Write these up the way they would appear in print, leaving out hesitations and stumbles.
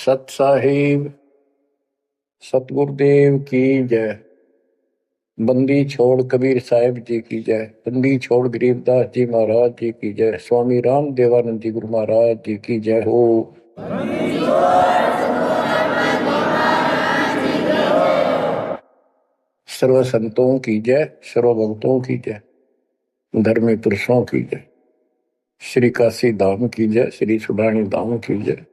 सत साहिब सतगुरुदेव की जय। बंदी छोड़ कबीर साहिब जी की जय। बंदी छोड़ गरीबदास जी महाराज जी की जय। स्वामी राम देवानंद जी गुरु महाराज जी की जय हो। सर्व संतों की जय, सर्व भक्तों की जय, धर्मी पुरुषों की जय। श्री काशी धाम की जय, श्री सुडानी धाम की जय,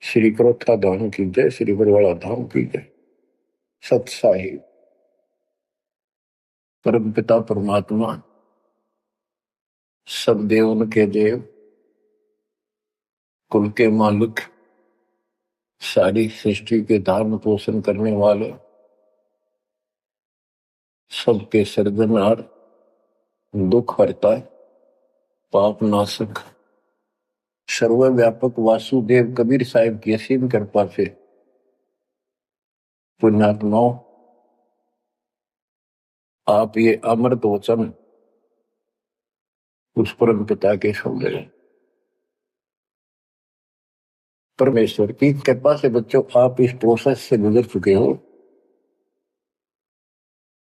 श्री क्रोथा धाम की जय, श्री बरवाड़ा धाम की जय। सत साहिब परम पिता परमात्मा सब देवन के देव, कुल के मालिक, सारी सृष्टि के धारण पोषण करने वाले, सबके सर्जनहार, दुख हरता, पाप नाशक, सर्वव्यापक वासुदेव कबीर साहिब की असीम कृपा से पुण्यात्माओं, आप ये अमृत वचन उस परम पिता के सुन रहे हैं। परमेश्वर की कृपा से बच्चों आप इस प्रोसेस से गुजर चुके हो।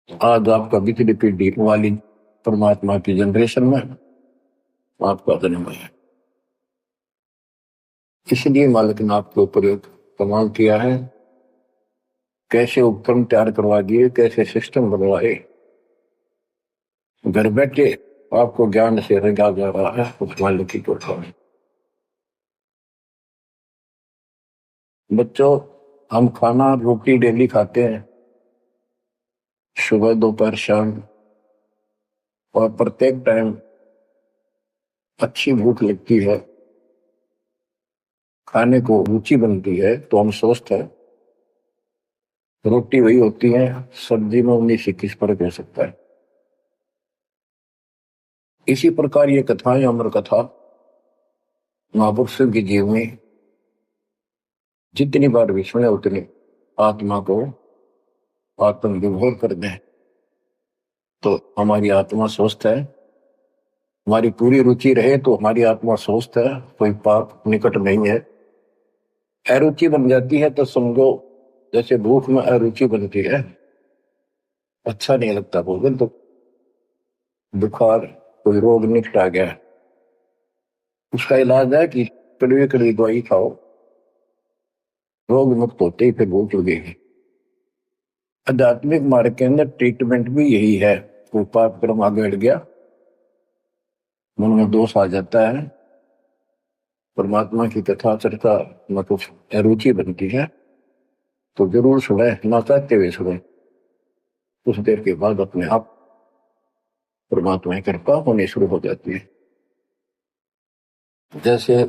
आज आपका बिजली पीढ़ी वाली परमात्मा की जनरेशन में आपका जन्म है। इसलिए मालिक ने आपके ऊपर एक कमाल किया है। कैसे उपकरण तैयार करवा दिए, कैसे सिस्टम बनवाए, घर बैठे आपको ज्ञान से रंगा जा रहा है उस मालिक की कृपा में। बच्चों, हम खाना रोटी डेली खाते हैं, सुबह दोपहर शाम, और प्रत्येक टाइम अच्छी भूख लगती है, खाने को रुचि बनती है तो हम स्वस्थ है। रोटी वही होती है, सब्जी में 19-21 फर्क हो सकता है। इसी प्रकार ये कथाएं, अमर कथा महापुरुषों की जीवनी जितनी बार भी सुने उतनी आत्मा को आत्म विभोर कर दें तो हमारी आत्मा स्वस्थ है। हमारी पूरी रुचि रहे तो हमारी आत्मा स्वस्थ है, कोई पाप निकट नहीं है। अरुचि बन जाती है तो समझो जैसे भूख में अरुचि बनती है, अच्छा नहीं लगता भोजन, तो बुखार कोई रोग निकट आ गया, उसका इलाज है कि कड़वी कड़वी दवाई खाओ, रोग मुक्त होते ही फिर भूख लगेगी। आध्यात्मिक मार्ग के अंदर ट्रीटमेंट भी यही है। कोई पाप कर्म आगे बढ़ गया, मन में दोष आ जाता है, परमात्मा की कथा चर्चा में कुछ अरुचि बनती है तो जरूर सुने, ना चाहते हुए सुने। कुछ देर के बाद अपने आप परमात्मा की कृपा होनी शुरू हो जाती है। जैसे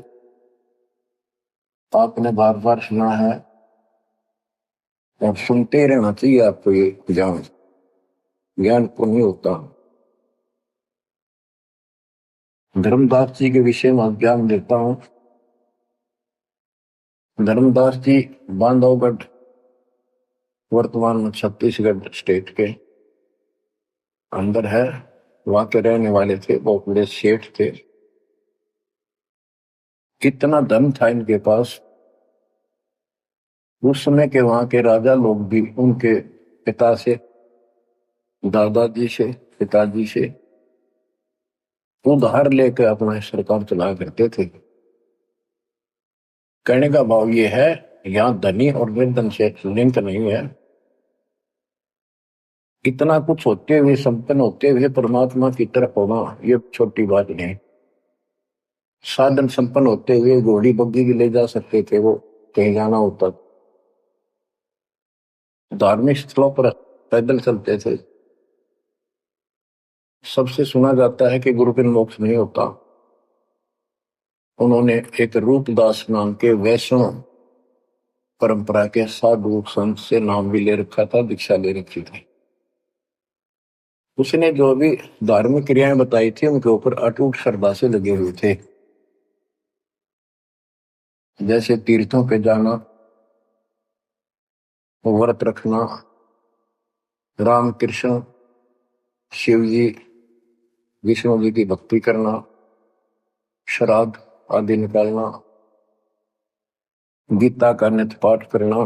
आपने बार बार सुना है और सुनते रहना चाहिए आपको, ये ज्ञान को नहीं होता। धर्मदास जी के विषय में ज्ञान देता हूं। धर्मदास जी बांधवगढ़, वर्तमान में छत्तीसगढ़ स्टेट के अंदर है, वहां के रहने वाले थे, बहुत बड़े सेठ थे। कितना धन था इनके पास, उस समय के वहां के राजा लोग भी उनके पिता से, दादाजी से, पिताजी से उधार लेकर अपना सरकार चलाया करते थे। कहने का भाव ये है, यहाँ धनी और निर्धन से लिंक नहीं है। इतना कुछ होते हुए, संपन्न होते हुए परमात्मा की तरफ होना ये छोटी बात नहीं। साधन संपन्न होते हुए घोड़ी बग्घी भी ले जा सकते थे, वो कहीं जाना होता, धार्मिक स्थलों पर पैदल चलते थे। सबसे सुना जाता है कि गुरु बिन मोक्ष नहीं होता। उन्होंने एक रूपदास नाम के वैष्णव परंपरा के साधु संत से नाम भी ले रखा था, दीक्षा ले रखी थी। उसने जो भी धार्मिक क्रियाएं बताई थी उनके ऊपर अटूट श्रद्धा से लगे हुए थे। जैसे तीर्थों पे जाना, व्रत रखना, राम कृष्ण शिव जी विष्णु जी की भक्ति करना, श्राद्ध आदि निकालना, गीता का नित्य पाठ करना,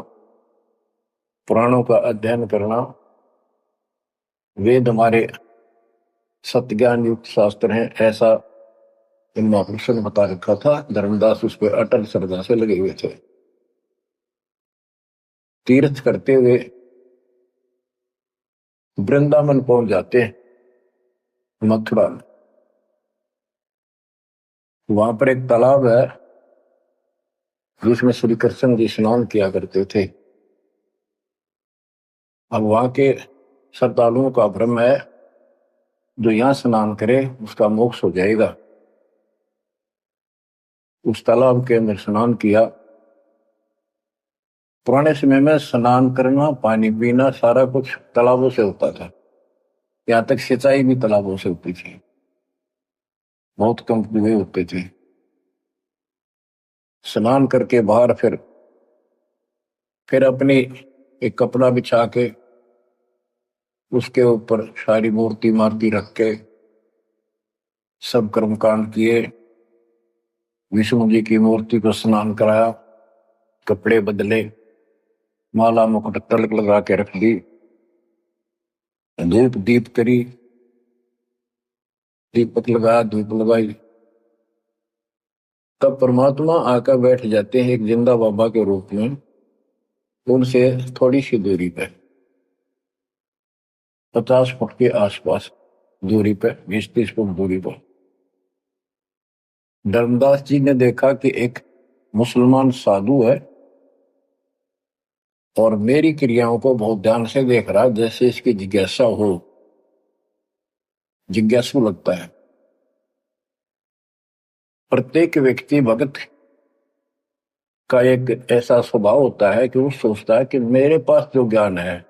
पुराणों का अध्ययन करना, वेद हमारे सत्य ज्ञान युक्त शास्त्र हैं, ऐसा इन महापुरुषों ने बता रखा था। धर्मदास उस पर अटल श्रद्धा से लगे हुए थे। तीर्थ करते हुए वृंदावन पहुंच जाते हैं, मथुरा में। वहां पर एक तालाब है जिसमें श्री कृष्ण जी स्नान किया करते थे। अब वहां के श्रद्धालुओं का भ्रम है जो यहां स्नान करे उसका मोक्ष हो जाएगा। उस तालाब के अंदर स्नान किया। पुराने समय में स्नान करना, पानी पीना, सारा कुछ तालाबों से होता था। यहां तक सिंचाई भी तालाबों से होती थी, बहुत कम कुएं होते थे। स्नान करके बाहर फिर अपनी एक कपड़ा बिछा के उसके ऊपर सारी मूर्ति मार्ति रख के सब कर्मकांड किए। विष्णु जी की मूर्ति को स्नान कराया, कपड़े बदले, माला मुकुट तिलक लगा के रख दी, धूप दीप करी, दीपक लगाया, धूप लगाई। तब परमात्मा आकर बैठ जाते हैं एक जिंदा बाबा के रूप में, उनसे थोड़ी सी दूरी पे, 50 फुट के आसपास दूरी पे, 20-30 फुट दूरी पर। धर्मदास जी ने देखा कि एक मुसलमान साधु है और मेरी क्रियाओं को बहुत ध्यान से देख रहा, जैसे इसकी जिज्ञासा हो, जिज्ञासु लगता है। प्रत्येक व्यक्ति भगत का एक ऐसा स्वभाव होता है कि वो सोचता है कि मेरे पास जो ज्ञान है,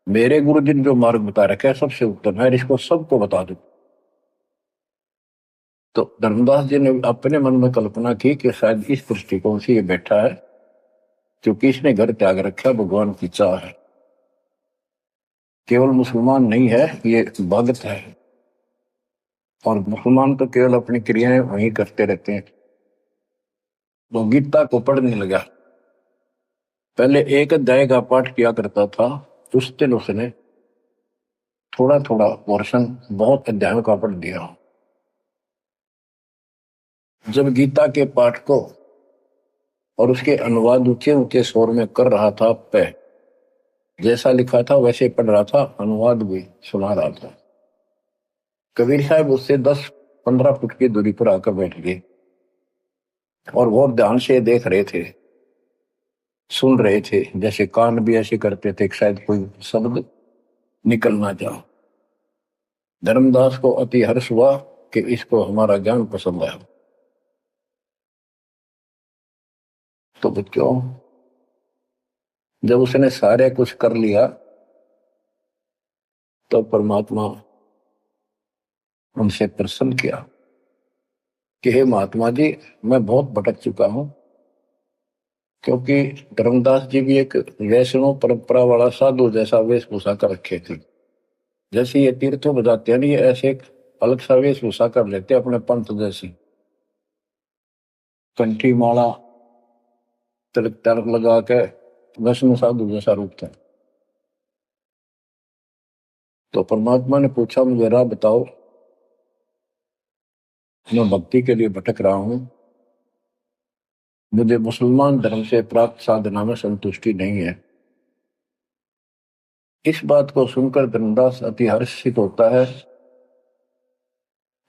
मेरे गुरु जी ने जो मार्ग बता रखा है सबसे उत्तम है, इसको सबको बता दो। तो धर्मदास जी ने अपने मन में कल्पना की कि शायद इस दृष्टिकोण से ये बैठा है क्योंकि इसने घर त्याग रखा, भगवान की चाह है। केवल मुसलमान नहीं है, ये भगत है। और मुसलमान तो केवल अपनी क्रियाएं वहीं करते रहते हैं। वो गीता को पढ़ने लगा। पहले एक अध्याय का पाठ किया करता था, उस दिन उसने थोड़ा थोड़ा पोर्शन बहुत अध्यायों का पढ़ दिया। जब गीता के पाठ को और उसके अनुवाद ऊंचे ऊंचे स्वर में कर रहा था, पे जैसा लिखा था वैसे पढ़ रहा था, अनुवाद भी सुना रहा था। कबीर साहब उससे 10-15 फुट की दूरी पर आकर बैठ गए और बहुत ध्यान से देख रहे थे, सुन रहे थे, जैसे कान भी ऐसे करते थे शायद कोई शब्द निकल ना जाओ। धर्मदास को अति हर्ष हुआ कि इसको हमारा ज्ञान पसंद आया। तो बच्चों, जब उसने सारे कुछ कर लिया तो परमात्मा उनसे प्रसन्न किया कि हे महात्मा जी, मैं बहुत भटक चुका हूं। क्योंकि धर्मदास जी भी एक वैष्णव परंपरा वाला साधु जैसा वेशभूषा कर रखे थे। जैसे ये तीर्थों में जाते हैं ना, ये ऐसे एक अलग सा वेशभूषा कर लेते अपने पंथ जैसी, कंठी माला तिलक तिलक लगा के वैष्णव साधु जैसा रूप था। तो परमात्मा ने पूछा, मुझे राह बताओ, मैं भक्ति के लिए भटक रहा हूं, मुझे मुसलमान धर्म से प्राप्त साधना में संतुष्टि नहीं है। इस बात को सुनकर धर्मदास अति हर्षित होता है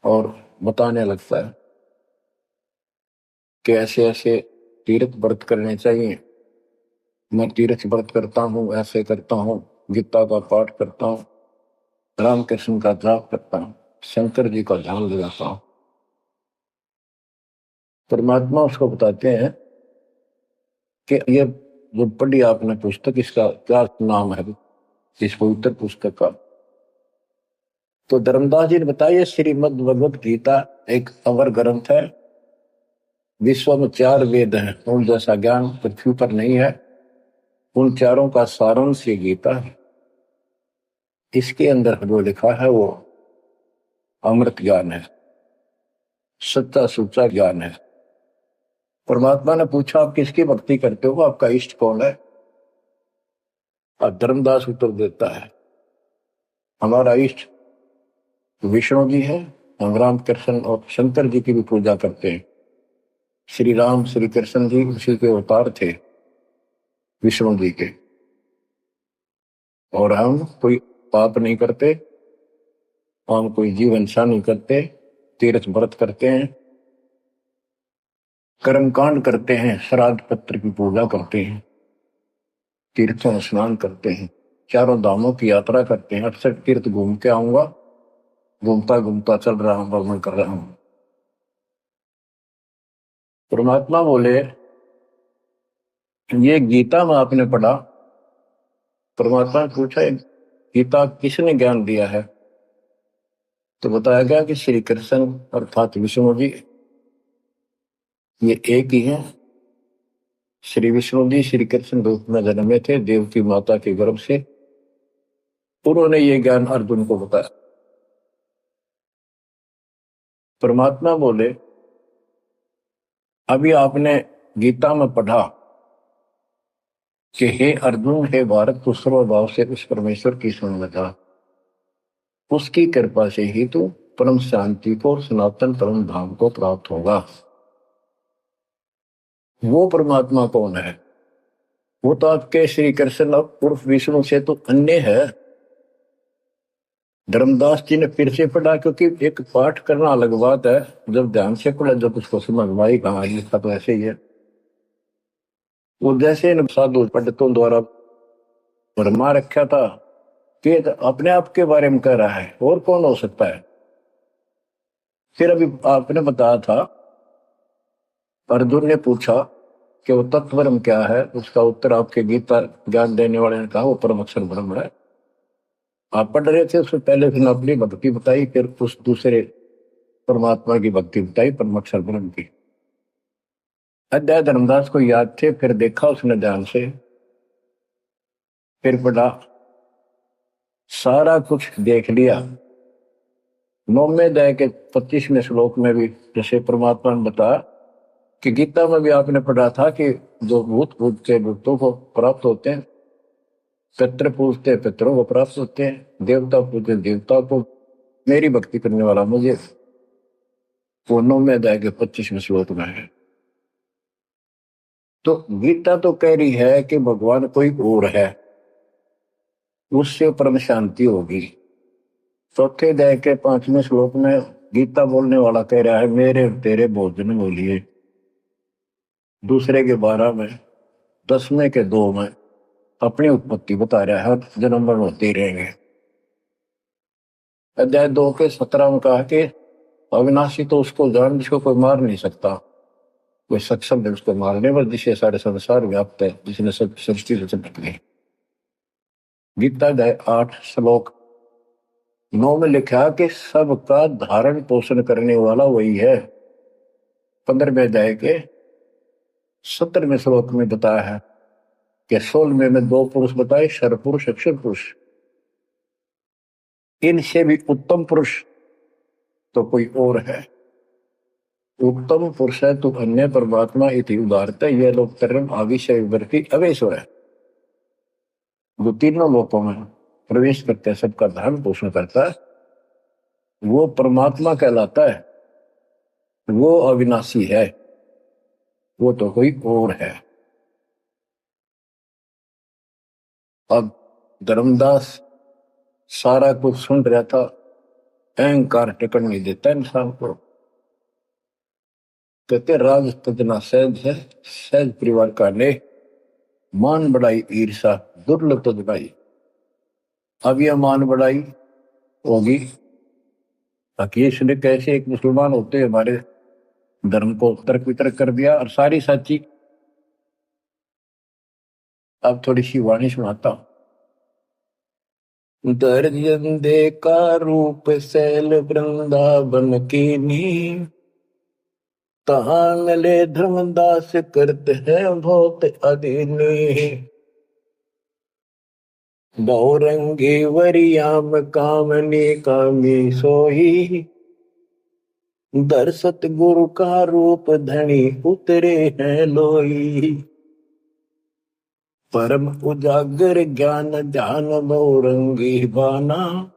और बताने लगता है कि ऐसे ऐसे तीर्थ व्रत करने चाहिए। मैं तीर्थ व्रत करता हूँ, ऐसे करता हूँ, गीता का पाठ करता हूँ, रामकृष्ण का जाप करता हूँ, शंकर जी का ध्यान लगाता हूँ। परमात्मा उसको बताते हैं कि ये जो पढ़ी आपने पुस्तक, इसका क्या नाम है इस पवित्र पुस्तक का? तो धर्मदास जी ने बताया, श्रीमद् भगवत गीता एक अवर ग्रंथ है। विश्व में 4 वेद हैं, उन जैसा ज्ञान पृथ्वी पर नहीं है। उन चारों का सारांश ये गीता है। इसके अंदर जो लिखा है वो अमृत ज्ञान है, सच्चा सुच्चा ज्ञान है। परमात्मा ने पूछा आप किसकी भक्ति करते हो, आपका इष्ट कौन है? और धर्मदास उत्तर देता है हमारा इष्ट विष्णु जी है, हम राम कृष्ण और शंकर जी की भी पूजा करते हैं। श्री राम श्री कृष्ण जी उसी के अवतार थे, विष्णु जी के। और हम कोई पाप नहीं करते, हम कोई जीव हिंसा नहीं करते, तीर्थ व्रत करते हैं, कर्मकांड करते हैं, श्राद्ध पत्र की पूजा करते हैं, तीर्थों में स्नान करते हैं, चारों धामों की यात्रा करते हैं। 68 तीर्थ घूम के आऊंगा, घूमता घूमता चल रहा हूं, भ्रमण कर रहा हूं। परमात्मा बोले ये गीता में आपने पढ़ा। परमात्मा ने पूछा गीता किसने ज्ञान दिया है? तो बताया गया कि श्री कृष्ण अर्थात विष्णु जी ये एक ही है। श्री विष्णु जी श्री कृष्ण रूप में जन्मे थे देवकी माता के गर्भ से। उन्होंने ये ज्ञान अर्जुन को बताया। परमात्मा बोले अभी आपने गीता में पढ़ा कि हे अर्जुन हे भारत तू सर्वभाव से उस परमेश्वर की सुन लगा, उसकी कृपा से ही तू परम शांति को सनातन परम धाम को प्राप्त होगा। वो परमात्मा कौन है? वो तो आपके श्री कृष्ण उर्फ विष्णु से तो अन्य है। धर्मदास जी ने फिर से पढ़ा, क्योंकि एक पाठ करना अलग बात है, जब ध्यान से पढ़ा जब उसको समझ में आई कहा लिखा तो ऐसे ही है। वो जैसे साधु पंडितों द्वारा भरमा रखा था कि अपने आप के बारे में कह रहा है, और कौन हो सकता है? फिर अभी आपने बताया था, अर्जुन ने पूछा कि वो तत्वरम क्या है, उसका उत्तर आपके गीता ज्ञान देने वाले ने कहा वो परम अक्षर ब्रह्म है। आप पढ़ रहे थे, उससे पहले फिर अपनी भक्ति बताई, फिर उस दूसरे परमात्मा की भक्ति बताई परम अक्षर ब्रह्म की। अध्याय धर्मदास को याद थे, फिर देखा उसने ध्यान से, फिर पढ़ा, सारा कुछ देख लिया। 9वें अध्याय के 25वें श्लोक में भी जैसे परमात्मा ने बताया कि गीता में भी आपने पढ़ा था कि जो भूत पूजते भूतों को प्राप्त होते हैं, पितृ पूजते पितरों को प्राप्त होते हैं, देवता पूजते देवता को, मेरी भक्ति करने वाला मुझे। वो 9वें अध्याय के 25वें श्लोक में है। तो गीता तो कह रही है कि भगवान कोई और है, उससे परम शांति होगी। चौथे अध्याय के 5वें श्लोक में गीता बोलने वाला कह रहा है मेरे तेरे भोजन बोलिए। दूसरे के 12 में, 10वें के 2 में अपनी उत्पत्ति बता रहा है, जन्म मरण होते ही रहेंगे। अध्याय 2 के 17 में कहा कि अविनाशी तो उसको जान जिसको कोई मार नहीं सकता, कोई सक्षम है उसको मारने पर, जिसे सारे संसार व्याप्त है, जिसने सब सृष्टि रचना की। गीता अध्याय 8 श्लोक 9 में लिखा कि सबका धारण पोषण करने वाला वही है। 15वें अध्याय के 17वें श्लोक में बताया है कि 16वें में 2 पुरुष बताए, शर पुरुष अक्षर पुरुष। इनसे भी उत्तम पुरुष तो कोई और है। उत्तम पुरुष है तो अन्य परमात्मा इति उदारता, यह लोग तरम आविषय विवर्ती अवेश्वर है। जो तीनों लोकों में प्रवेश करते हैं, सबका धारण पोषण करता है, वो परमात्मा कहलाता है। वो अविनाशी है, वो तो कोई और है। अब धर्मदास सारा कुछ सुन रहा था, अहंकार टिकट नहीं देता इंसान को। कहते राज तजना सहज है, सहज परिवार का ने मान बढ़ाई ईर्षा दुर्लभ तजनाई। अब यह मान बढ़ाई होगी ताकि इसने कैसे एक मुसलमान होते हमारे धर्म को तर्क वितर्क कर दिया और सारी सच्ची। अब थोड़ी सी वाणी सुनाता हूं। दर्जन दे का रूप सैल वृंदावन की नी, तहां मिले धर्मदास करते हैं बहुत अधीनी। बहुरंगी वरियाम कामनी कामी सोही, दर सतगुरु का रूप धनी उतरे हैं लोई। परम उजागर ज्ञान ध्यान बहुरंगी बाना।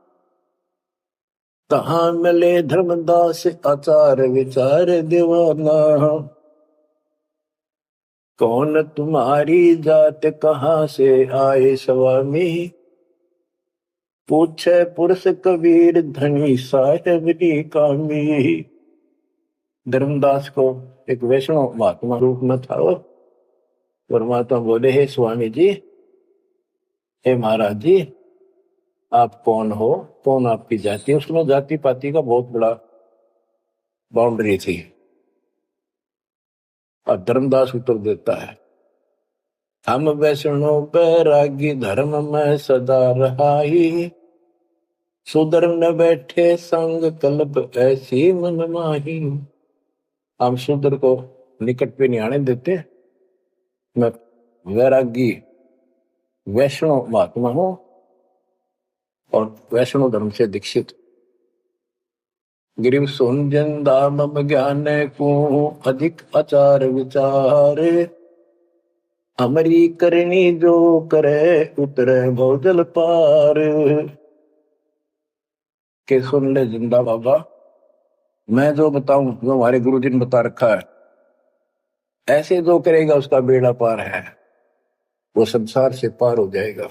तहां मिले धर्मदास आचार विचार दीवाना। कौन तुम्हारी जात कहाँ से आए स्वामी। पूछे पुरुष कबीर धनी साहेब की कामी। धर्मदास को एक वैष्णव महात्मा रूप में था वो। परमात्मा बोले, हे स्वामी जी, हे महाराज जी, आप कौन हो, कौन आपकी जाति। उसमें जाति पाति का बहुत बड़ा बाउंड्री थी। और धर्मदास उत्तर देता है, हम वैष्णव बैरागी धर्म में सदा रहाई। सुधर न बैठे संग कल्प ऐसी मन माही। हम सुधर को निकट पे नहीं आने देते। मैं वैरागी वैष्णव महात्मा हूं और वैष्णव धर्म से दीक्षित। गिरिव सुन जन दाम ज्ञान को अधिक आचार विचार। हमारी करनी जो करे उतरे भौजल पार। के सुन ले जिंदा बाबा, मैं जो बताऊं, जो हमारे गुरु जी ने बता रखा है, ऐसे जो करेगा उसका बेड़ा पार है, वो संसार से पार हो जाएगा।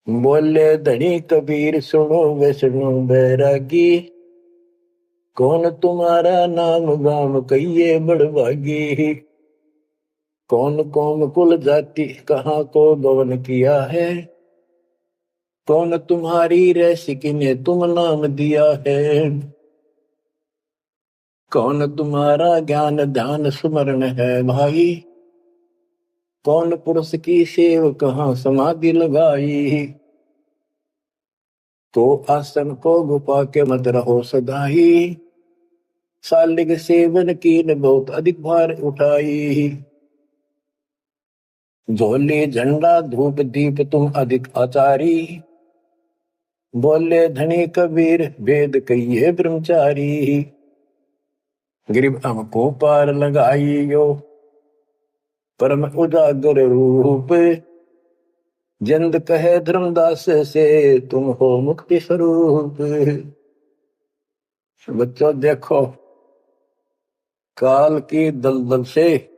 बोले धनी कबीर सुनो वैष्णो बैरागी। कौन तुम्हारा नाम गाम कहिए बड़भागी। कौन कौम कुल जाति कहाँ को गवन किया है। कौन तुम्हारी रसिक ने तुम नाम दिया है। कौन तुम्हारा ज्ञान ध्यान स्मरण है भाई। कौन पुरुष की सेव कहाँ समाधि लगाई। तो आसन को गुफा के मत रहो सदाई। सालिग सेवन की न बहुत अधिक भार उठाई। झोली झंडा धूप दीप तुम अधिक आचारी। बोले धनी कबीर वेद कहिए ब्रह्मचारी। गिरिब हमको पार लगाइयो परम उजागर रूप। जिंद कहे धर्मदास से तुम हो मुक्ति स्वरूप। बच्चों देखो, काल की दलदल से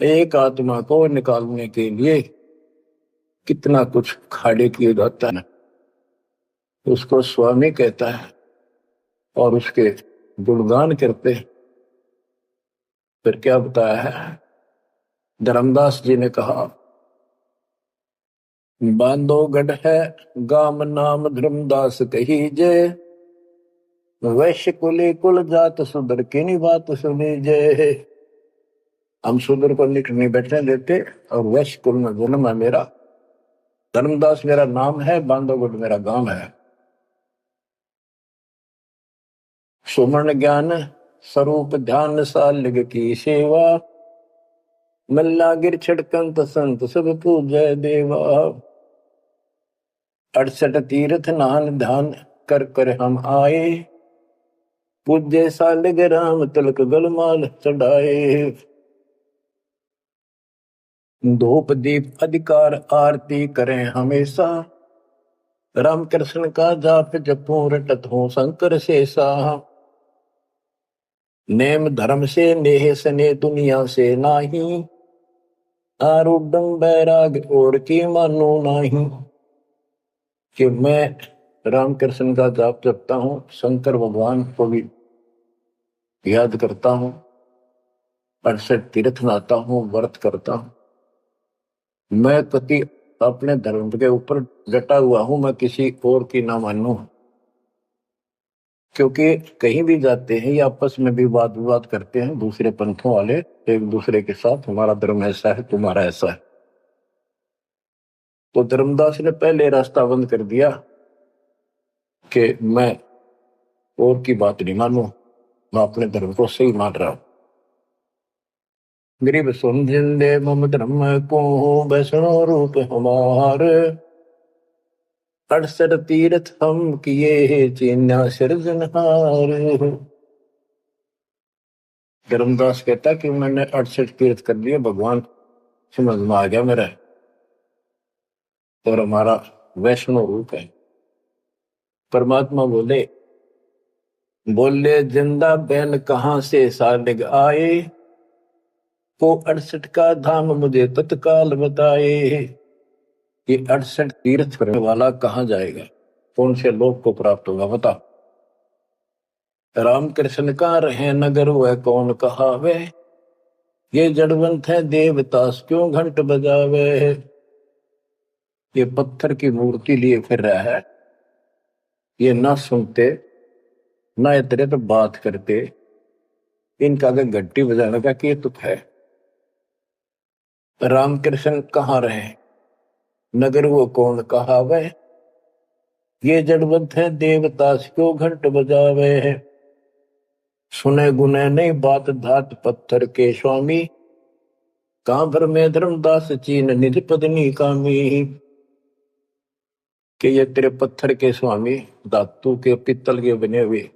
एक आत्मा को निकालने के लिए कितना कुछ खाड़े किए जाता है। उसको स्वामी कहता है और उसके गुणगान करते हैं। फिर क्या बताया है, धर्मदास जी ने कहा, बांधोगढ़ है गाम नाम धर्मदास कही जय। वैश्य कुली कुल जात सुधर की नी बात सुनी जय। हम सुधर को निकट नहीं बैठने देते और वैश्य कुल में जन्म है मेरा। धर्मदास मेरा नाम है, बांधोगढ़ मेरा गांव है। सुमन ज्ञान स्वरूप ध्यान सालिग की सेवा। मल्ला गिर छड़कंत संत सब पूजय देवा। 68 तीर्थ नान ध्यान कर कर हम आए। पूज्य सालिग राम तिलक गलमाल चढ़ाए। धूप दीप अधिकार आरती करें हमेशा। राम कृष्ण का जाप जपू रटत हूं शंकर शेषा। नेम धर्म से नेह सने दुनिया से नाही। आरूढ़ बैराग और की मानो नाही। कि मैं रामकृष्ण का जाप जपता हूँ, शंकर भगवान को भी याद करता हूँ, 68 तीर्थ नाता हूँ, व्रत करता हूँ। मैं कति अपने धर्म के ऊपर डटा हुआ हूँ, मैं किसी और की ना मानूं। क्योंकि कहीं भी जाते हैं या आपस में भी वाद विवाद करते हैं दूसरे पंथों वाले एक दूसरे के साथ, हमारा धर्म ऐसा है, तुम्हारा ऐसा है। तो धर्मदास ने पहले रास्ता बंद कर दिया कि मैं और की बात नहीं मानूं, मैं अपने धर्म को सही मान रहा हूं। गरीब सुन जिंदे मम धर्म को वैष्णो रूप हमार। 68 तीर्थ हम किए चीन्या सिरजनहार। धर्मदास कहता कि मैंने 68 तीर्थ कर लिए, भगवान समझ में आ गया मेरा, और हमारा वैष्णव रूप है। परमात्मा बोले बोले जिंदा बैल कहां से सालिग आए, वो 68 का धाम मुझे तत्काल बताए। ये 68 तीर्थ करने वाला कहां जाएगा, कौन से लोक को प्राप्त होगा बता। राम कृष्ण का रहे नगर वह कौन कहावे, ये जड़वंत है देवतास क्यों घंट बजावे। ये पत्थर की मूर्ति लिए फिर रहा है, ये ना सुनते ना इतने तो बात करते, इनका अगर घंटी बजाने का कि तुक है। रामकृष्ण कहाँ रहे नगर वो कौन कहावे, ये जड़वंत है देवतास क्यों घंट बजावे। सुने गुने नहीं बात धात पत्थर के स्वामी, कहां भर में धर्मदास चीन निधि पदनी कामी। कि ये तेरे पत्थर के स्वामी, धातु के पित्तल के बने हुए,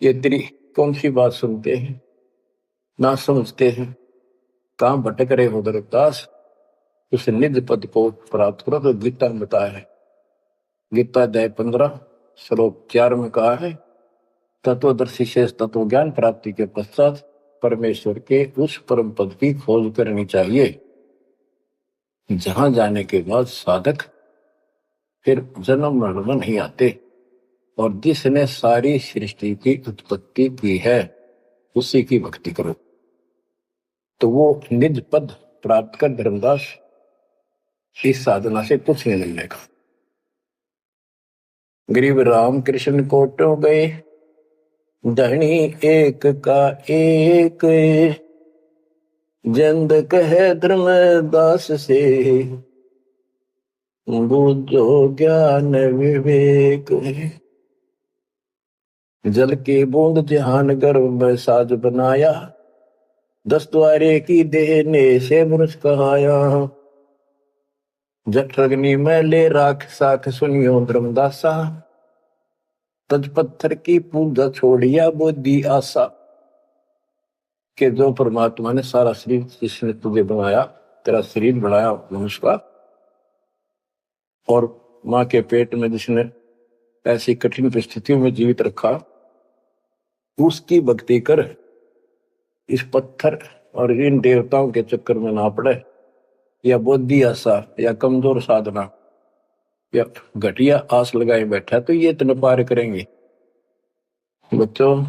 ये तेरी कौन सी बात सुनते हैं, ना समझते हैं। कहां भटक रहे हो धर्मदास, उस निज पद को प्राप्त करो। तो गीता में बताया है, गीता अध्याय 15 श्लोक 4 में कहा है, तत्वदर्शी शेष तत्व ज्ञान प्राप्ति के पश्चात परमेश्वर के उस परम पद की खोज करनी चाहिए, जहां जाने के बाद साधक फिर जन्म मरण में नहीं आते। और जिसने सारी सृष्टि की उत्पत्ति की है उसी की भक्ति करो, तो वो निज पद प्राप्त कर धर्मदास इस साधना से कुछ नहीं मिलेगा। गरीब राम कृष्ण कोटो गए, धनी एक का एक, जंद कहे धर्मदास से, बूझो ज्ञान विवेक। जल की बूंद जहान गर्भ में साज बनाया, 10 द्वारे की देने से मनुष्य कहाया। जठ अग्नि में ले राख साख सुनियो धर्मदासा, तज पत्थर की पूजा छोड़िया बुद्धि आशा। के जो परमात्मा ने सारा शरीर जिसने तुझे बनाया, तेरा शरीर बनाया मनुष्य का, और मां के पेट में जिसने ऐसी कठिन परिस्थितियों में जीवित रखा, उसकी भक्ति कर। इस पत्थर और इन देवताओं के चक्कर में ना पड़े, या बुद्धि आशा या कमजोर साधना या घटिया आस लगाए बैठा तो ये इतने पार करेंगे। बच्चों,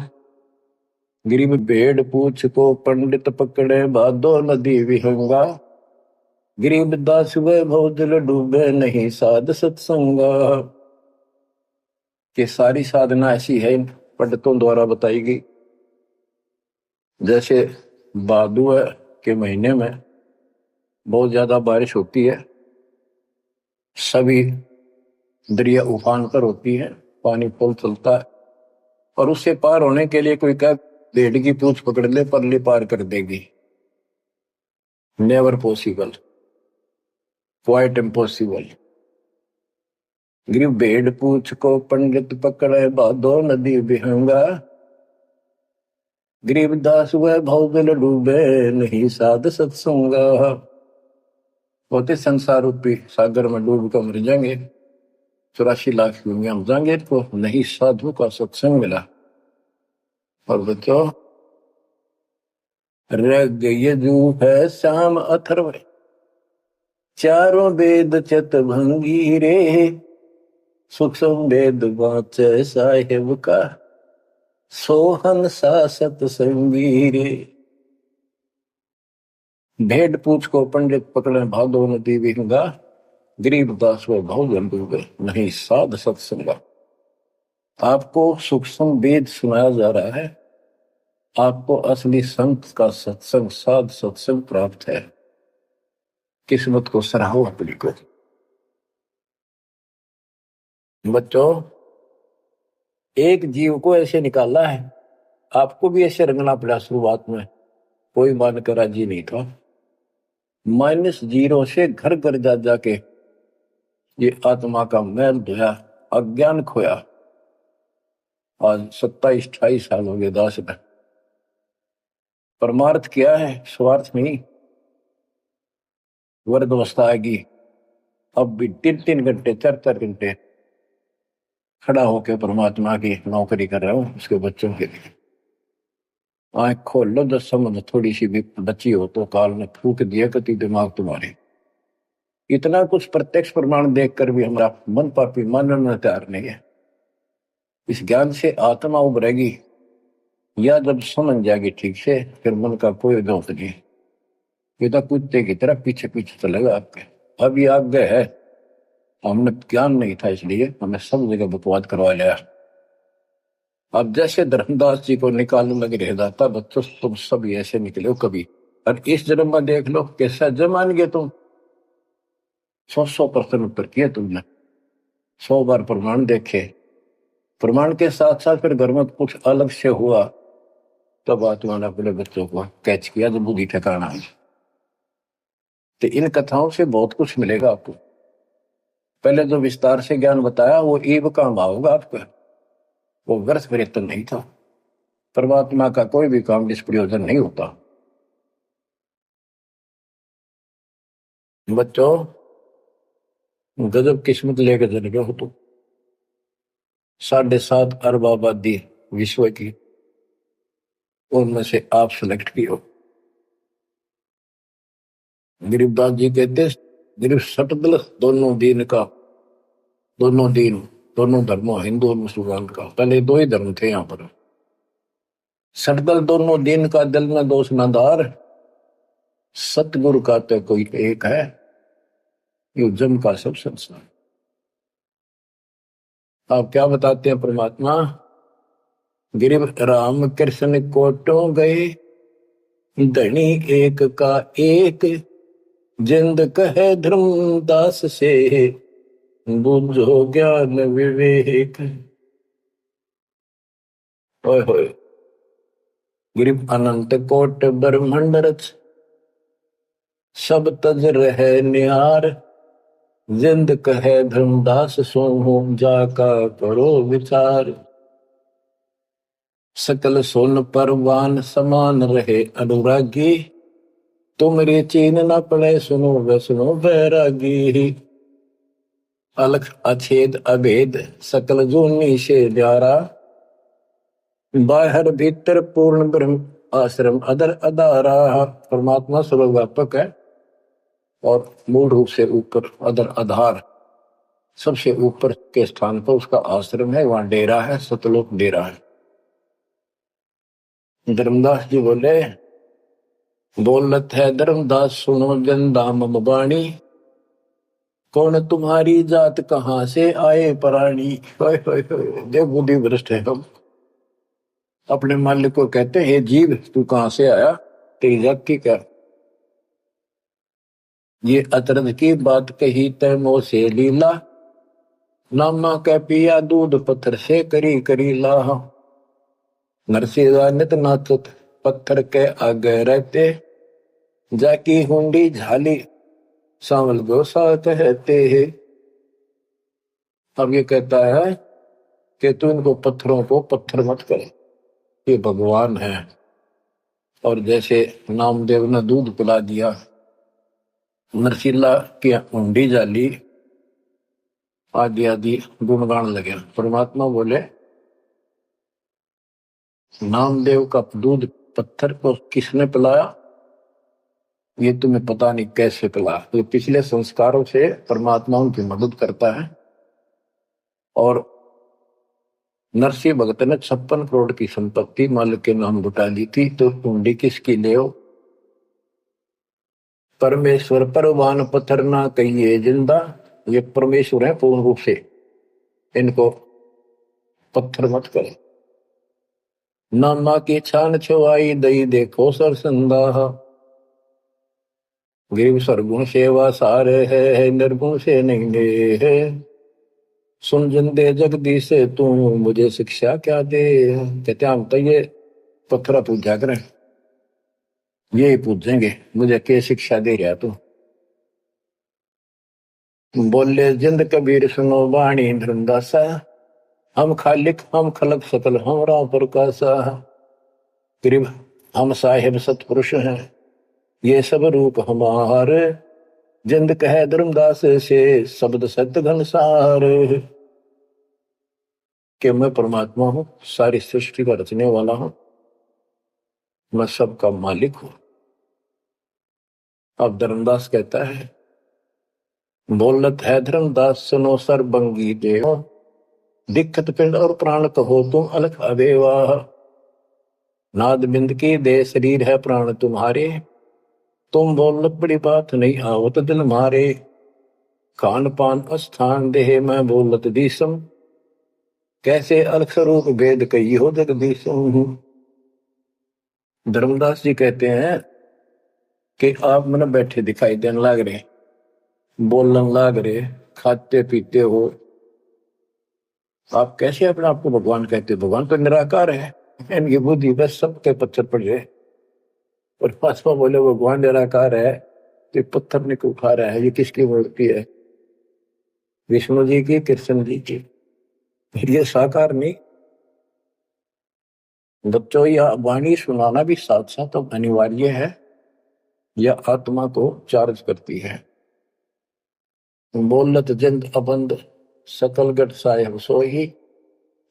गिरिब भेड़ पूछ को पंडित पकड़े, भादो नदी विहंगा, गरीब दास वैभव दिल डूबे नहीं साध सत्संगा। कि सारी साधना ऐसी है इन पंडितों द्वारा बताई गई। जैसे भादुआ के महीने में बहुत ज्यादा बारिश होती है, सभी दरिया उफान पर होती है, पानी पुल चलता है, और उससे पार होने के लिए कोई क्या भेड़ की पूंछ पकड़ ले परली पार कर देगी। Never possible, quite impossible. गिरिब भेड़ पूछ को पंडित पकड़े, भादो नदी विहंगा, गरीब दास वह भव डूबे नहीं साध सत्संगा। होते संसार रूपी सागर में डूब कर मर जाएंगे, 84 लाख दुनिया में जाएंगे, तो नहीं साधु का सत्संग मिला। और बच्चों, रग यजु है श्याम अथर्व, चारों वेद चित भंगी रे, सूक्ष्म वेद वाचे साहेब का, सोहन सा सत्संगी रे। भेड़ पूछ को पंडित पकड़े, भादो नदी विहंगा, गरीब दास वो भाव डूबे नहीं साध सत्संगा। आपको सूक्ष्म वेद सुनाया जा रहा है, आपको असली संत का सत्संग साध सत्संग प्राप्त है। किस्मत को सराहो अपनी को। बच्चों, एक जीव को ऐसे निकाला है, आपको भी ऐसे रंगना पड़ा। शुरुआत में कोई मानकर राजी नहीं था, -0 से घर घर जा जाके ये आत्मा का मैल धोया, अज्ञान खोया। आज 27-28 साल हो गए दास में। परमार्थ क्या है, स्वार्थ नहीं। वर्ग अवस्था आएगी, अब भी 3-3 घंटे 4-4 घंटे खड़ा होकर परमात्मा की नौकरी कर रहा हूं उसके बच्चों के लिए। आंख खोल लो, जब समझ थोड़ी सी भी बची हो तो काल ने फूक दिया कति दिमाग तुम्हारे। इतना कुछ प्रत्यक्ष प्रमाण देखकर भी हमारा मन पापी मानने में तैयार नहीं है। इस ज्ञान से आत्मा उभरेगी, या जब समझ जाएगी ठीक से, फिर मन का कोई दोष नहीं। ये तो कुत्ते की तरह पीछे पीछे चलेगा आपके। अब ये आगे है, हमने ज्ञान नहीं था इसलिए हमें सब जगह बकवाद करवा लिया। अब जैसे धर्मदास जी को निकालने लगे रह जाता, बच्चों तुम सब ऐसे निकले हो कभी, और इस जन्म में देख लो कैसा जमान गए तुम। 100% उत्तर किए तुमने, 100 बार प्रमाण देखे। प्रमाण के साथ साथ फिर घर में कुछ अलग से हुआ, तब आत्मा ने अपने बच्चों को कैच किया, जब बुद्धि ठिकाना है। तो इन कथाओं से बहुत कुछ मिलेगा आपको। पहले जो विस्तार से ज्ञान बताया वो ईव काम आओगा आपका, वो व्यर्थ प्रयत्न नहीं था। परमात्मा का कोई भी काम निष्प्रयोजन नहीं होता। बच्चों, गजब किस्मत लेकर चले गए हो तुम। 7.5 अरब आबादी विश्व की, उनमें से आप सिलेक्ट किए हो। गरीबदास जी कहते, गरीब सटदल दोनों दीन का, दोनों दीन, दोनों धर्मों, हिंदू और मुसलमान का। पहले 2 ही धर्म थे यहाँ पर। सटदल दोनों दीन का, दिल में दोष न धार, सतगुरु का तो कोई एक है, ये जम का सब संसार। आप क्या बताते हैं परमात्मा? गिरिव राम कृष्ण कोटो गए, धनी एक का एक, जिंद कहे धर्मदास से, बुझो ज्ञान विवेक। ओए होए, गिरिव अनंत कोट ब्रह्मंड रच, सब तज रहे निहार, जिंद कहे धर्मदास सोहू, जाका करो विचार। सकल सोन परवान समान रहे अनुरागी, तुमरे चीन न पड़े सुनो वे सुनो बैरागी। अलख अछेद अभेद सकल जूनी से न्यारा, बाहर भीतर पूर्ण ब्रह्म आश्रम अदर अदारा। परमात्मा सर्वव्यापक है और मूल रूप से ऊपर अदर आधार, सबसे ऊपर के स्थान पर उसका आश्रम है, वहां डेरा है, सतलोक डेरा है। धर्मदास जी बोले, बोलत है धर्मदास सुनो जन दाम बाणी, कौन तुम्हारी जात कहां से आए प्राणी। देव बुद्धि भ्रष्ट है हम। अपने मालिक को कहते हैं, हे जीव तू कहां से आया, तेरी जात की क्या। ये अतरंग की बात कही तैमो से लीला, नामा कै पिया दूध पत्थर से करी करी लाह। नरसिंह नित नाचत पत्थर के आगे रहते, जाकी हुंडी झाली सांवल गोसा कहते हैं। अब ये कहता है कि तू इनको पत्थरों को पत्थर मत करे, ये भगवान है। और जैसे नामदेव ने दूध पिला दिया, नरसिल्ला की हुंडी जाली, आदि आदि गुणगान लगे। परमात्मा बोले, नामदेव का दूध पत्थर को किसने पिलाया, ये तुम्हें पता नहीं कैसे पिलाया। ये पिछले संस्कारों से परमात्मा उनकी मदद करता है। और नरसिंह भगत ने 56 करोड़ की संपत्ति मालिक के नाम लुटा दी थी, तो हुंडी किसकी ले हो। परमेश्वर परवान पत्थर ना कहिए जिंदा, ये परमेश्वर है पूर्ण रूप से, इनको पत्थर मत करे। नामा की छान छुआई दई देखो सरसंदा, गिरिव सरगुण सेवा सारे है, निर्गुण से नहीं ले है। सुन जिंदे जगदीश से तू मुझे शिक्षा क्या दे। कहते हम तो ये पत्थर पूजा करें, ये पूजेंगे, मुझे क्या शिक्षा दे रहा तू। बोले जिंद कबीर सुनो वाणी धर्मदासा, हम खालिक हम खलक सकल हमरा प्रकाशा। गरीब हम साहिब सतपुरुष हैं, ये सब रूप हमारे, जिंद कहे धर्मदास से शब्द सत्य घनसार। कि मैं परमात्मा हूं, सारी सृष्टि का रचने वाला हूं, मैं सबका मालिक हूं। अब धर्मदास कहता है, बोलत है धर्मदास सुनो सर्वंगी देव, दिक्कत पिंड और प्राण कहो तुम अलख अबेवा। नाद बिंद की दे शरीर है प्राण तुम्हारे, तुम बोलत बड़ी बात नहीं आवत दिल मारे। खान पान अस्थान देह मैं बोलत दीसम, कैसे अलख स्वरूप भेद कही हो जगदीशम। धर्मदास जी कहते हैं कि आप मन बैठे दिखाई देने लाग रहे, बोलन लाग रहे, खाते पीते हो, आप कैसे अपने आप को भगवान कहते हो? भगवान तो निराकार है, इनकी बुद्धि बस सबके पत्थर पड़ जाए। और पासवा बोले भगवान निराकार है तो पत्थर ने क्यों खा रहा है? ये किसकी मूर्ति है? विष्णु जी की, कृष्ण जी की। ये साकार नहीं। बच्चों, यह वाणी सुनाना भी साथ साथ अब अनिवार्य है, यह आत्मा को चार्ज करती है। बोलत जिंद अबंद सकल गट साहेब सोही,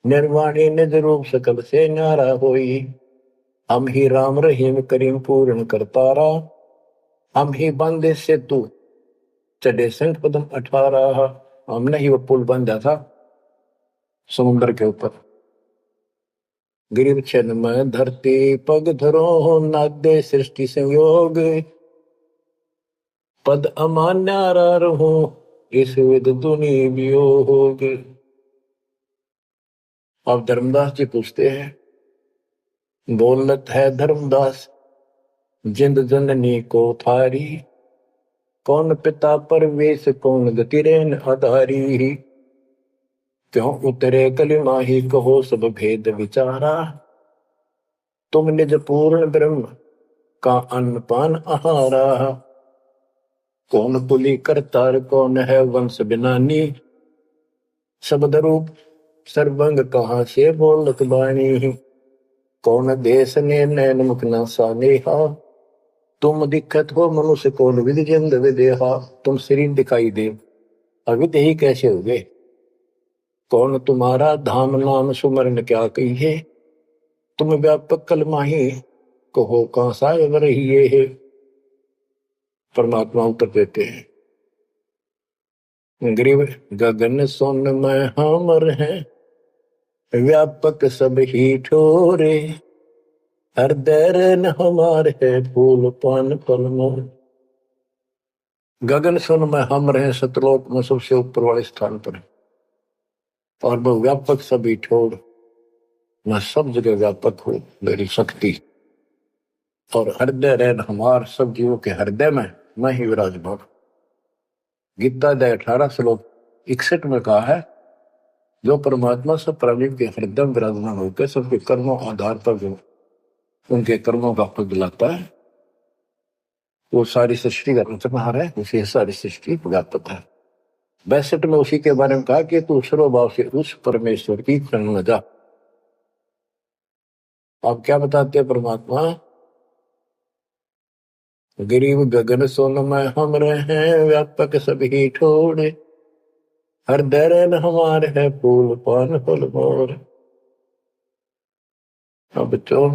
निर्वाणी निज रूप सकल से न्यारा होई। हम ही राम रहीम करीम पूर्ण करतारा, हम ही बंदे से तू चढ़े संख पदम 18। हमने ही वो पुल बंधा था समुद्र के ऊपर। गिरिव छन में धरती पग धरो, नादे सृष्टि संयोग, पद अमान्यारा रहो इस विद दुनि वियोग। अब धर्मदास जी पूछते हैं, बोलत है धर्मदास जिंद जननी को थारी, कौन पिता परवेश कौन गति रेन आधारी। क्यों उतरे कलिमा ही कहो सब भेद विचारा, तुम निज पूर्ण ब्रह्म का अन्न पान आहारा। कौन पुली करतार कौन है वंश बिनानी, शब्द रूप सर्वंग कहाँ से बोलत बाणी। कौन देश ने नैन मुख न सानेहा, तुम दिक्कत हो मनुष्य कौन विधि जिंद विदेहा। तुम शरीर दिखाई दे, अविध ही कैसे हो गए? कौन तुम्हारा धाम नाम सुमरन क्या कहिए, तुम व्यापक कलमा ही कहो कहाँ साहेब रहिए है। परमात्मा उत्तर देते हैं, ग्रीव गगन सोन में हमर हैं, व्यापक सब ही ठोरे, हृदय न हमारे है फूल पान पलमो। गगन सुन में हम रहे, सतलोक में सबसे ऊपर वाले स्थान पर है, और वो व्यापक सभी ठोर, मैं सब जगह व्यापक हूं, मेरी शक्ति। और हृदय रहन हमार, सब जीवों के हृदय में मैं ही विराजमान। गीता अध्याय 18 श्लोक 61 में कहा है, जो परमात्मा सब प्राणियों के हृदय में विराजमान होकर सबके कर्मों आधार पर जो उनके कर्मों का फल दिलाता है, वो सारी सृष्टि का रचनहार है, उसी सारी सृष्टि व्यापक है। 62 में उसी के बारे में कहा कि तू सर्वभाव से उस परमेश्वर की शरण में जा। आप क्या बताते हैं परमात्मा? गरीब गगन सोन में हम रहे, व्यापक सभी ठोड़े, हृदय न हमारे है फूल पान फल मोर। अब बच्चों,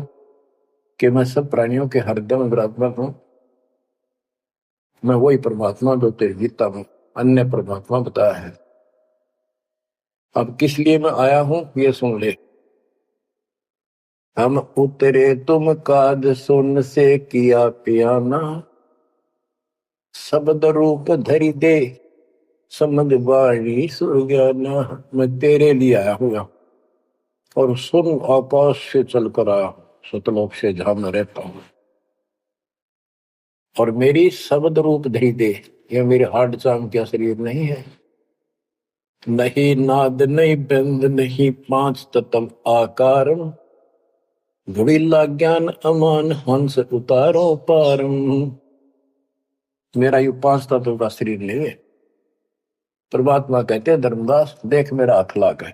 कि मैं सब प्राणियों के हृदय में विराजमान हूं, मैं वही परमात्मा जो तेरी गीता में अन्य परमात्मा बताया है। अब किस लिए मैं आया हूं ये सुन ले। हम उतरे तुम काज सुन से किया पियाना, शब्द रूप धरी दे समझ वाणी सुज्ञाना। मैं तेरे लिए आया हूँ और सुन आकाश से चलकर आया हूं, सतलोक से जहां मैं रहता हूं। और मेरी शब्द रूप धरी दे, यह मेरे हार्ड चाम क्या शरीर नहीं है। नहीं नाद नहीं बंद नहीं पांच तत्व आकारम, घुड़ीला ज्ञान अमान हंस उतारो पारम। मेरा यू 5 तत्व का शरीर नहीं है, परमात्मा कहते हैं धर्मदास देख मेरा हाथ लाग है,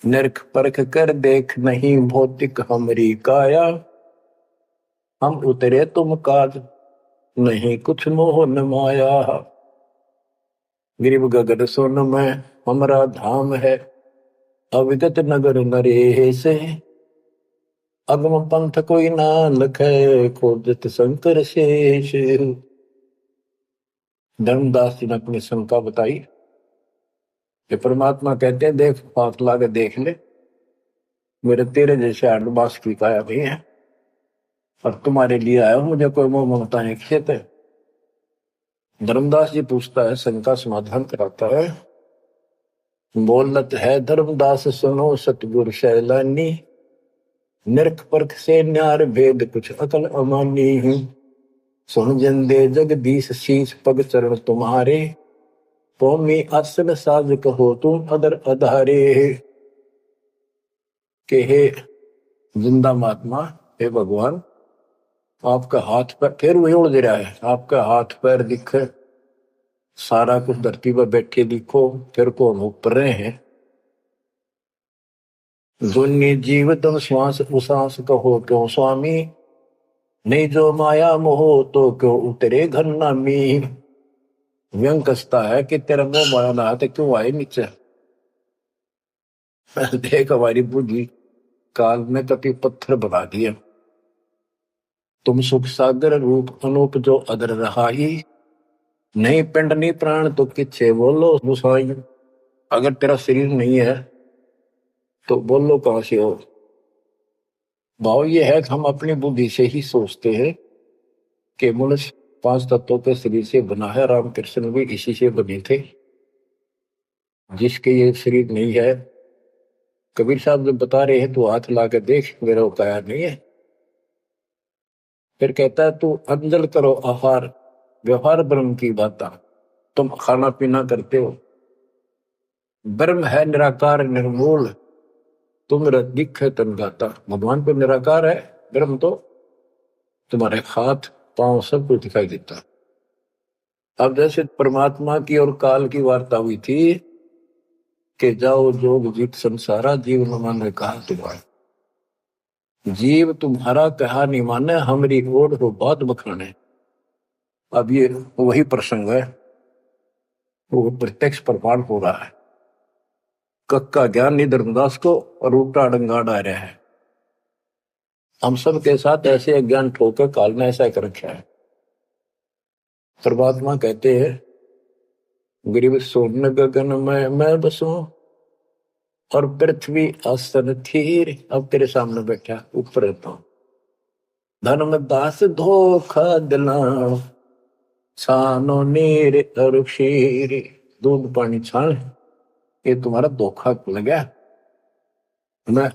निरख परख कर देख नहीं भौतिक हमरी काया, हम उतरे तुम काज नहीं कुछ मोह न माया। गिरिव गगन सोन में हमारा धाम है, अविगत नगर नरे से, अगम पंथ कोई ना लखे खोजत शंकर शेष। धर्मदास जी ने अपनी शंका बताई कि परमात्मा कहते हैं देख हाथ लाके देख ले, मेरे तेरे जैसे आडबास की काया भी है, और तुम्हारे लिए आया हूं, मुझे कोई मोह ममता नहीं खेत है। धर्मदास जी पूछता है, शंका समाधान कराता है, बोलत है धर्मदास सुनो सतगुरु शैलानी, निरख परख से न्यार भेद कुछ अकल अमानी हूं, सुन जंदे जगदीश शीश पग चरण तुम्हारे, कौमी आसन साज कहो तुम अदर अधारे। के हे जिंदा महात्मा, हे भगवान, आपका हाथ पैर फिर वही उड़ रहा है, आपका हाथ पैर दिखे, सारा कुछ धरती पर बैठे दिखो, फिर कौन ऊपर रहे हैं। दुन्नी जीव तम श्वास उसास कहो क्यों स्वामी, नहीं जो माया मोह तो क्यों उतरे घर नामी। व्यंग कसता है कि तेरा मोह माया ना तो क्यों आए नीचे। देख हमारी बुद्धि काल में कभी पत्थर बना दिया, तुम सुख सागर रूप अनूप जो अदर रहा ही, नहीं पिंड नहीं प्राण तो किच्छे बोलो गुसाई। अगर तेरा शरीर नहीं है तो बोलो कहां से हो। भाव ये है कि हम अपनी बुद्धि से ही सोचते हैं कि मनुष्य 5 तत्वों के शरीर से बना है, रामकृष्ण भी इसी से बने थे। जिसके ये शरीर नहीं है, कबीर साहब जब बता रहे हैं तो हाथ ला के देख मेरा काया नहीं है। फिर कहता है तू अंजल करो आहार, व्यवहार ब्रह्म की बात, तुम खाना पीना करते हो, ब्रह्म है निराकार निर्मूल, तुम दिख है तन गाता। भगवान तो निराकार है, ब्रह्म तो तुम्हारे हाथ पांव सब कुछ दिखाई देता। अब जैसे परमात्मा की और काल की वार्ता हुई थी कि जाओ जोग जीत संसारा, जीव न माने कहा तुम्हारा, जीव तुम्हारा कहा नहीं माने, हमारी ओर हो बात बखाने। अब ये वही प्रसंग है, वो प्रत्यक्ष प्रमाण हो रहा है। कक्का ज्ञान नहीं धर्मदास को और उल्टा डंगा डा रहा है। हम सब के साथ ऐसे अज्ञान ठोकर काल ने ऐसा कर रखा है। परमात्मा कहते हैं गिरिव सोन गगन में मैं बसूं, और पृथ्वी आसन थीर, अब तेरे सामने बैठा ऊपर रहता हूं। धर्मदास धोखा दिला छानो नीर और क्षीर, दूध पानी छान, ये तुम्हारा धोखा लगा। मैं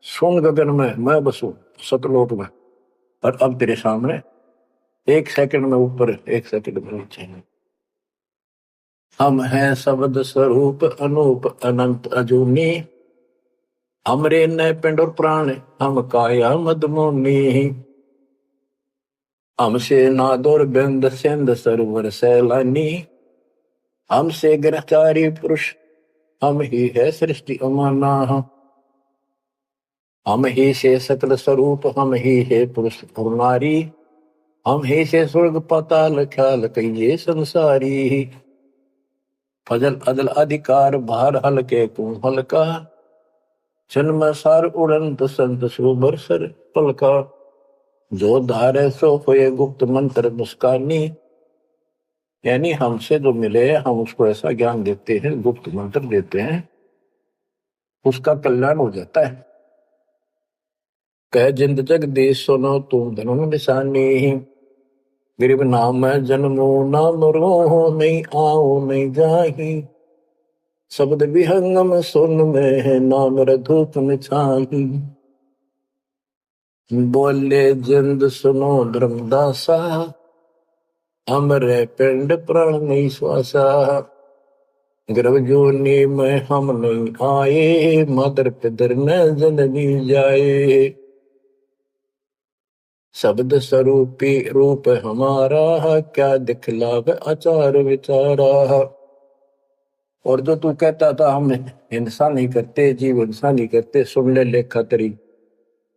सोन गगन में मैं बसूं सतलोक में, और अब तेरे सामने 1 सेकंड में ऊपर 1 सेकंड में नीचे। हम हैं शब्द स्वरूप अनूप अनंत अजूनी, हमरे न पिंड और प्राण हम काया मदमोनी। हमसे नादोर बिंद सिंध सरोवर सैलानी, हमसे ग्रहचारी पुरुष हम ही है सृष्टि अमाना। हम ही से सकल स्वरूप हम ही है पुरुष और नारी, हम ही से स्वर्ग पाताल ख्याल कहिए संसारी। फजल अदल अधिकार भार हल्के तुम हल्का, जन्म सार उड़ंत संत सुबर सर पलका। जो धारे सो होए गुप्त मंत्र मुस्कानी, यानी हमसे जो मिले हम उसको ऐसा ज्ञान देते हैं, गुप्त मंत्र देते हैं, उसका कल्याण हो जाता है। कह जिंद जगदीश सुनो तुम धनुन निशानी, गरीब नाम जन्मो नाम रो नहीं आओ नहीं जाही, शब्द विहंगम सुन में है नाम रधूप निछाही। बोले जिंद सुनो धर्मदासा, हमरे पिंड प्राण नहीं श्वासा, गर्भ जोनी में हम नहीं आए, मातर पितर न जननी जाए। शब्द स्वरूपी रूप हमारा, क्या दिखलाव आचार विचारा। और जो तू कहता था हम हिंसा नहीं करते, जीव हिंसा नहीं करते, सुन ले लेखा तेरी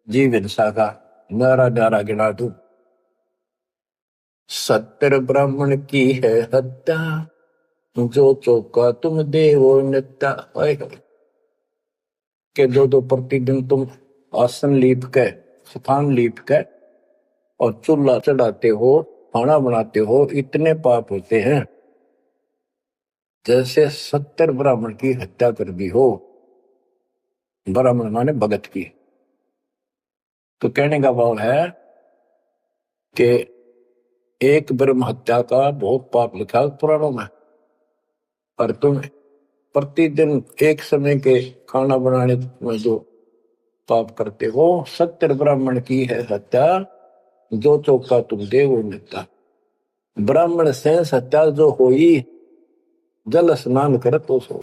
जीव हिंसा का नारा नारा गिना तू। सत्तर ब्राह्मण की है हत्या, जो चौका तुम देवो नित्या। के दो प्रतिदिन तुम आसन लीप के, स्थान लीप के और चूल्हा चढ़ाते हो, खाना बनाते हो, इतने पाप होते हैं जैसे 70 ब्राह्मण की हत्या कर दी हो। ब्राह्मण माने भगत की। तो कहने का भाव है कि एक ब्रह्म हत्या का बहुत पाप लिखा है पुराणों में, और तुम प्रतिदिन एक समय के खाना बनाने में जो पाप करते हो, 70 ब्राह्मण की है हत्या, जो चौका तुम दे वो मिलता। ब्राह्मण से हत्या जो होई, जल स्नान कर तो सो।